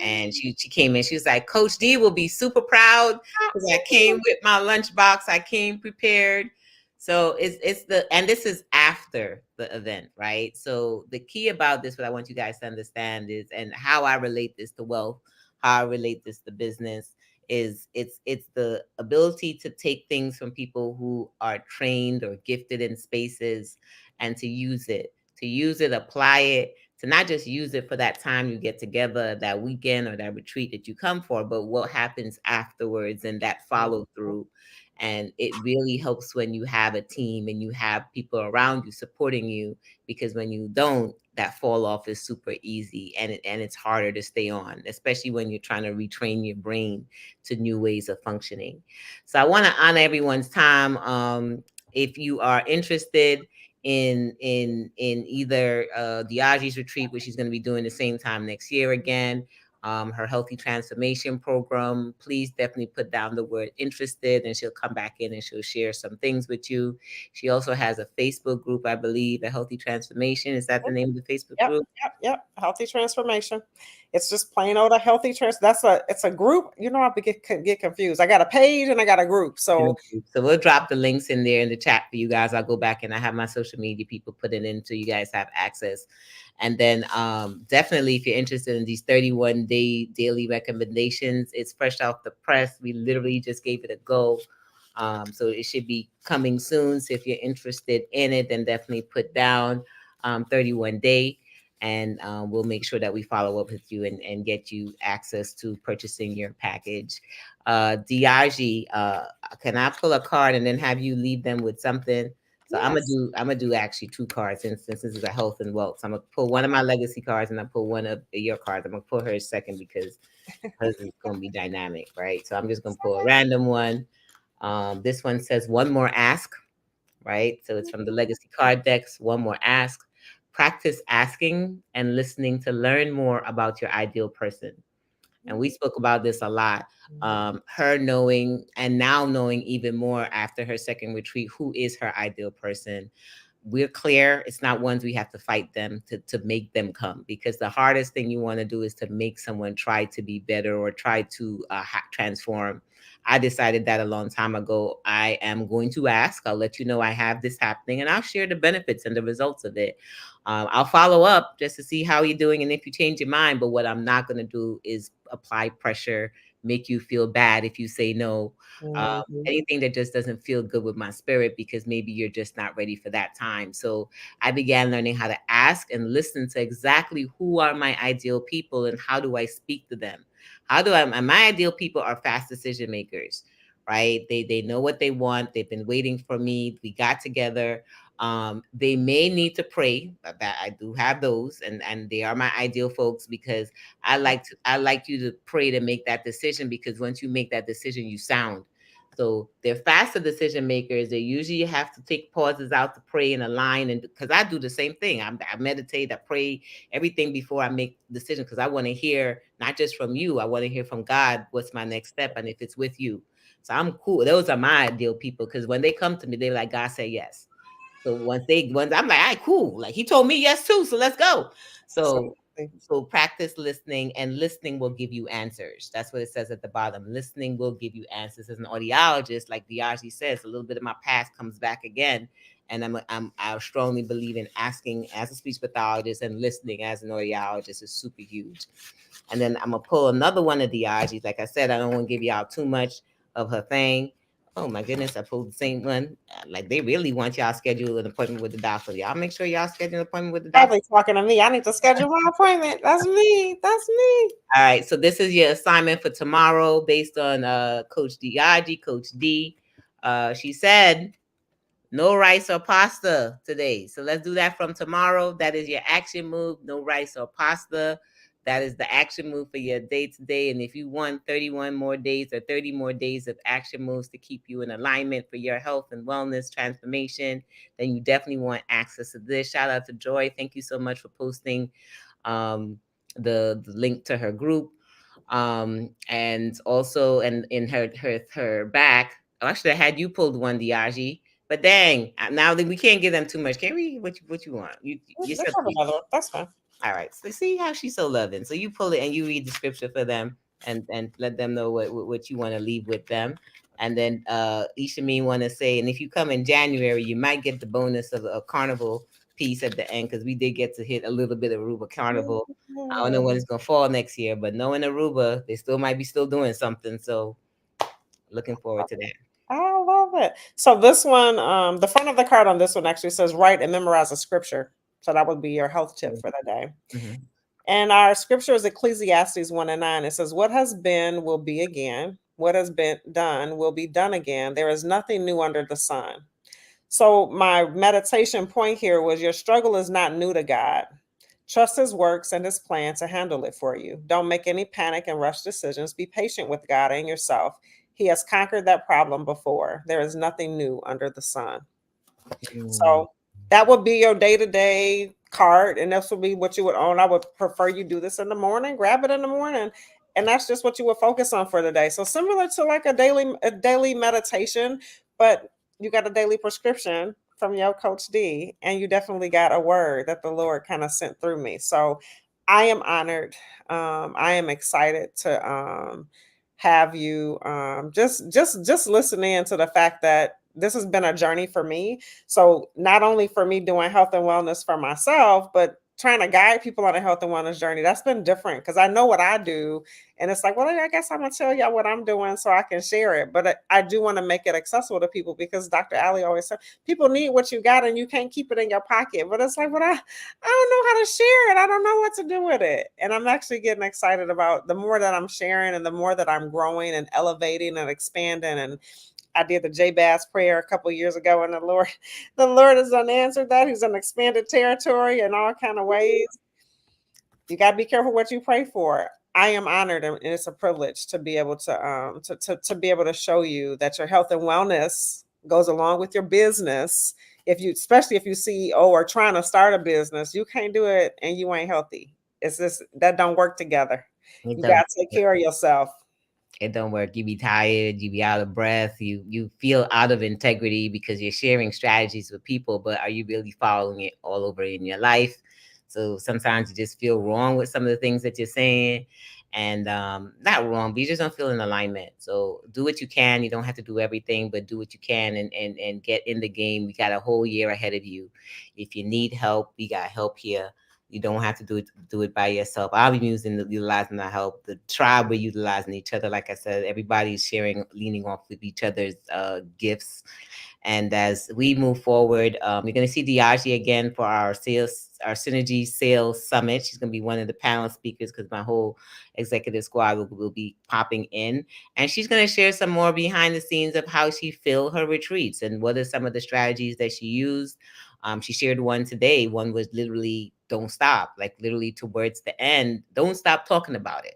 And she came in. She was like, Coach D will be super proud because I came with my lunchbox. I came prepared. So and this is after the event, right? So the key about this, what I want you guys to understand is, and how I relate this to wealth, how I relate this to business, is it's the ability to take things from people who are trained or gifted in spaces and to use it, apply it, to not just use it for that time you get together, that weekend or that retreat that you come for, but what happens afterwards and that follow through. And it really helps when you have a team and you have people around you supporting you, because when you don't, that fall off is super easy, and it's harder to stay on, especially when you're trying to retrain your brain to new ways of functioning. So I want to honor everyone's time. If you are interested in either Deodge's retreat, which she's going to be doing the same time next year again, her healthy transformation program, please definitely put down the word interested, and she'll come back in and she'll share some things with you. She also has a Facebook group, I believe, a healthy transformation. Is that the name of the Facebook Yep, group? yep. Healthy transformation. It's just plain old a healthy trans. It's a group. I get confused. I got a page and I got a group. So So we'll drop the links in there in the chat for you guys. I'll go back and I have my social media people put it in so you guys have access. And then definitely, if you're interested in these 31-day daily recommendations, it's fresh off the press. We literally just gave it a go. So it should be coming soon. So if you're interested in it, then definitely put down 31 day, and we'll make sure that we follow up with you and get you access to purchasing your package. Diagi, can I pull a card and then have you leave them with something? So yes. I'm gonna do actually 2 cards, since this is a health and wealth. So I'm gonna pull one of my legacy cards and I pull one of your cards. I'm gonna pull hers second because hers is gonna be dynamic, right? So I'm just gonna pull a random one. This one says one more ask, right? So it's from the legacy card decks. One more ask. Practice asking and listening to learn more about your ideal person. And we spoke about this a lot. Her knowing, and now knowing even more after her second retreat, who is her ideal person. We're clear it's not ones we have to fight them to make them come, because the hardest thing you want to do is to make someone try to be better or try to transform. I decided that a long time ago. I am going to ask. I'll let you know I have this happening, and I'll share the benefits and the results of it. I'll follow up just to see how you're doing and if you change your mind. But what I'm not going to do is apply pressure, make you feel bad if you say no. Mhm. Anything that just doesn't feel good with my spirit because maybe you're just not ready for that time. So I began learning how to ask and listen to exactly who are my ideal people and how do I speak to them. How do I? My ideal people are fast decision makers, right? They know what they want. They've been waiting for me. We got together. They may need to pray. That I do have those, and they are my ideal folks because I like you to pray to make that decision because once you make that decision, you sound. So they're faster decision makers. They usually have to take pauses out to pray and align, and because I do the same thing, I meditate, I pray everything before I make decisions because I want to hear not just from you. I want to hear from God what's my next step and if it's with you. So I'm cool. Those are my ideal people because when they come to me, they're like, God said yes. So once I'm like, all right, cool. Like he told me yes too. So let's go. So Absolutely. so practice listening, and listening will give you answers. That's what it says at the bottom. Listening will give you answers. As an audiologist, like Deodge says, a little bit of my past comes back again. And I strongly believe in asking as a speech pathologist and listening as an audiologist is super huge. And then I'm gonna pull another one of Deodge's. Like I said, I don't want to give y'all too much of her thing. Oh my goodness, I pulled the same one. Like they really want y'all schedule an appointment with the doctor. Y'all make sure y'all schedule an appointment with the doctor. Probably talking to me. I need to schedule my appointment. That's me. That's me. All right, so this is your assignment for tomorrow based on Coach Diagi, Coach D. She said no rice or pasta today. So let's do that from tomorrow. That is your action move. No rice or pasta. That is the action move for your day today. And if you want 31 more days or 30 more days of action moves to keep you in alignment for your health and wellness transformation, then you definitely want access to this. Shout out to Joy. Thank you so much for posting um, the link to her group. And also, and in her back, oh, I should have had you pulled one, Diagi. But dang, now that we can't give them too much, can we? What you want? You Let's said have another one. That's fine. all right. So see how she's so loving. So you pull it and you read the scripture for them and let them know what you want to leave with them. And then Ishameen want to say, and if you come in January, you might get the bonus of a carnival piece at the end because we did get to hit a little bit of Aruba Carnival. I don't know when it's gonna fall next year, but knowing Aruba, they still might be still doing something. So looking forward to that. I love it. So this one, the front of the card on this one actually says write and memorize a scripture. So that would be your health tip for the day. Mm-hmm. And our scripture is Ecclesiastes 1 and 9. It says, what has been will be again. What has been done will be done again. There is nothing new under the sun. So my meditation point here was your struggle is not new to God. Trust his works and his plan to handle it for you. Don't make any panic and rush decisions. Be patient with God and yourself. He has conquered that problem before. There is nothing new under the sun. Mm. So that would be your day to day card, and this would be what you would own. I would prefer you do this in the morning, grab it in the morning, and that's just what you would focus on for the day. So similar to like a daily meditation, but you got a daily prescription from your coach D, and you definitely got a word that the Lord kind of sent through me. So I am honored. I am excited to have you just listening to the fact that this has been a journey for me. So not only for me doing health and wellness for myself, but trying to guide people on a health and wellness journey, that's been different because I know what I do. And it's like, well, I guess I'm going to tell y'all what I'm doing so I can share it. But I do want to make it accessible to people because Dr. Ali always said, people need what you got and you can't keep it in your pocket. But it's like, I don't know how to share it. I don't know what to do with it. And I'm actually getting excited about the more that I'm sharing and the more that I'm growing and elevating and expanding. And I did the Jabez prayer a couple of years ago, and the Lord has unanswered that. He's an expanded territory in all kind of ways. You got to be careful what you pray for. I am honored, and it's a privilege to be able to be able to show you that your health and wellness goes along with your business. If you, especially if you CEO or trying to start a business, you can't do it and you ain't healthy. It's just that don't work together. It You don't got to take care of yourself. it don't work. You be tired, you be out of breath, you feel out of integrity because you're sharing strategies with people, but are you really following it all over in your life? So sometimes you just feel wrong with some of the things that you're saying, and not wrong, but you just don't feel in alignment. So do what you can. You don't have to do everything, but do what you can, and get in the game. We got a whole year ahead of you. If you need help, we got help here. You don't have to do it by yourself. I'll be utilizing the help. The tribe, we're utilizing each other. Like I said, everybody's sharing, leaning off of each other's gifts. And as we move forward, you're going to see Deodge again for our Synergy Sales Summit. She's going to be one of the panel speakers because my whole executive squad will be popping in. And she's going to share some more behind the scenes of how she filled her retreats and what are some of the strategies that she used. She shared one today. One was literally don't stop, like literally towards the end, don't stop talking about it.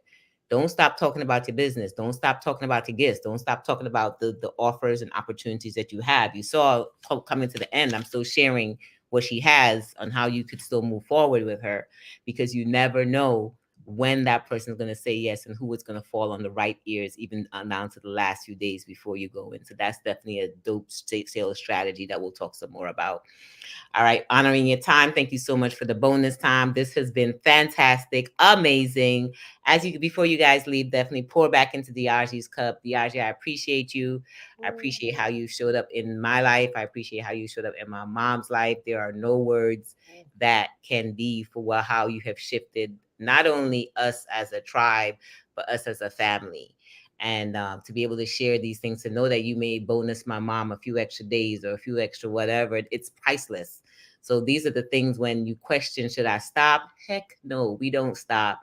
Don't stop talking about your business. Don't stop talking about your gifts. Don't stop talking about the offers and opportunities that you have. You saw coming to the end, I'm still sharing what she has on how you could still move forward with her, because you never know when that person is going to say yes and who is going to fall on the right ears, even down to the last few days before you go in. So that's definitely a dope sales strategy that we'll talk some more about. All right, honoring your time. Thank you so much for the bonus time. This has been fantastic, amazing. Before you guys leave, definitely pour back into Diage's cup. Diage, I appreciate you. I appreciate how you showed up in my life. I appreciate how you showed up in my mom's life. There are no words that can be for how you have shifted not only us as a tribe, but us as a family. And to be able to share these things, to know that you may bonus my mom a few extra days or a few extra whatever, it's priceless. So these are the things when you question, should I stop? Heck no, we don't stop.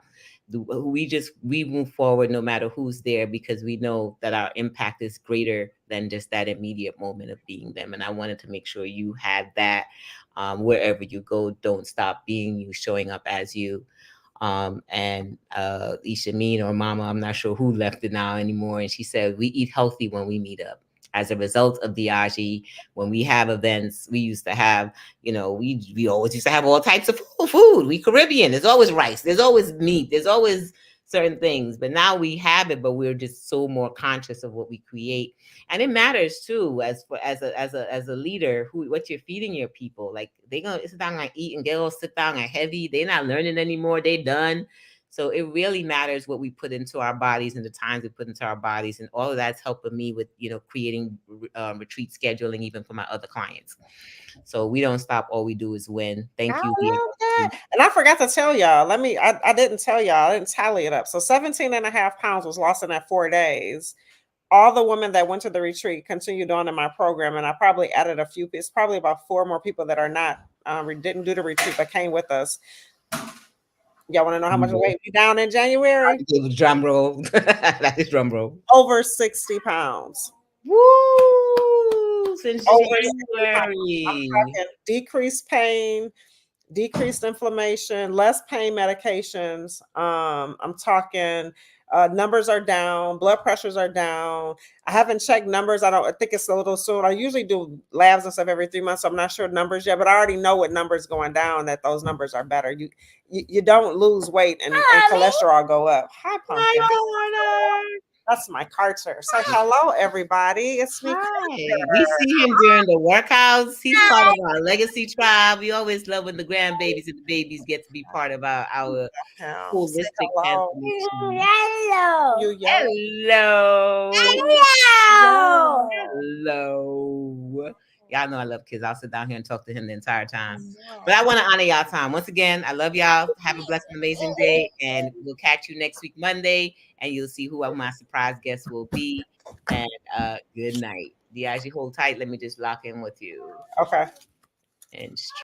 We move forward no matter who's there, because we know that our impact is greater than just that immediate moment of being them. And I wanted to make sure you had that. Wherever you go, don't stop being you, showing up as you. And Ishameen or Mama, I'm not sure who left it now anymore. And she said, we eat healthy when we meet up. As a result of Diagi, when we have events, we used to have, we always used to have all types of food. We Caribbean. There's always rice. There's always meat. There's always certain things. But now we have it, but we're just so more conscious of what we create. And it matters too, as a leader, what you're feeding your people. Like they gonna sit down and eat and get all sit down and heavy. They're not learning anymore. They done. So it really matters what we put into our bodies and the times we put into our bodies, and all of that's helping me with creating retreat scheduling even for my other clients. So we don't stop. All we do is win. I Thank you. love that. And I forgot to tell y'all, I didn't tell y'all, I didn't tally it up. So 17 and a half pounds was lost in that 4 days. All the women that went to the retreat continued on in my program, and I probably added a few. It's probably about 4 more people that are not didn't do the retreat but came with us. Y'all want to know how much weight we down in January? Drum roll. That is drum roll. Over 60 pounds. Woo! Since Over 60 pounds. I'm January. talking decreased pain, decreased inflammation, less pain medications. I'm talking numbers are down, blood pressures are down. I haven't checked numbers. I think it's a little soon. I usually do labs and stuff every 3 months, so I'm not sure numbers yet, but I already know with numbers going down that those numbers are better. You don't lose weight and cholesterol go up. Hi, My Pumpkin. corner. That's my Carter. Say hello, everybody. It's me, Hi. We Carter. see him during the workouts. He's part of our legacy tribe. We always love when the grandbabies and the babies get to be part of our Say holistic hello. transformation. You yellow. Hello. Hello. Hello. Y'all know I love kids. I'll sit down here and talk to him the entire time. But I want to honor y'all time. Once again, I love y'all. Have a blessed and amazing day. And we'll catch you next week, Monday. And you'll see who my surprise guest will be. And good night. Diage, hold tight. Let me just lock in with you. Okay. And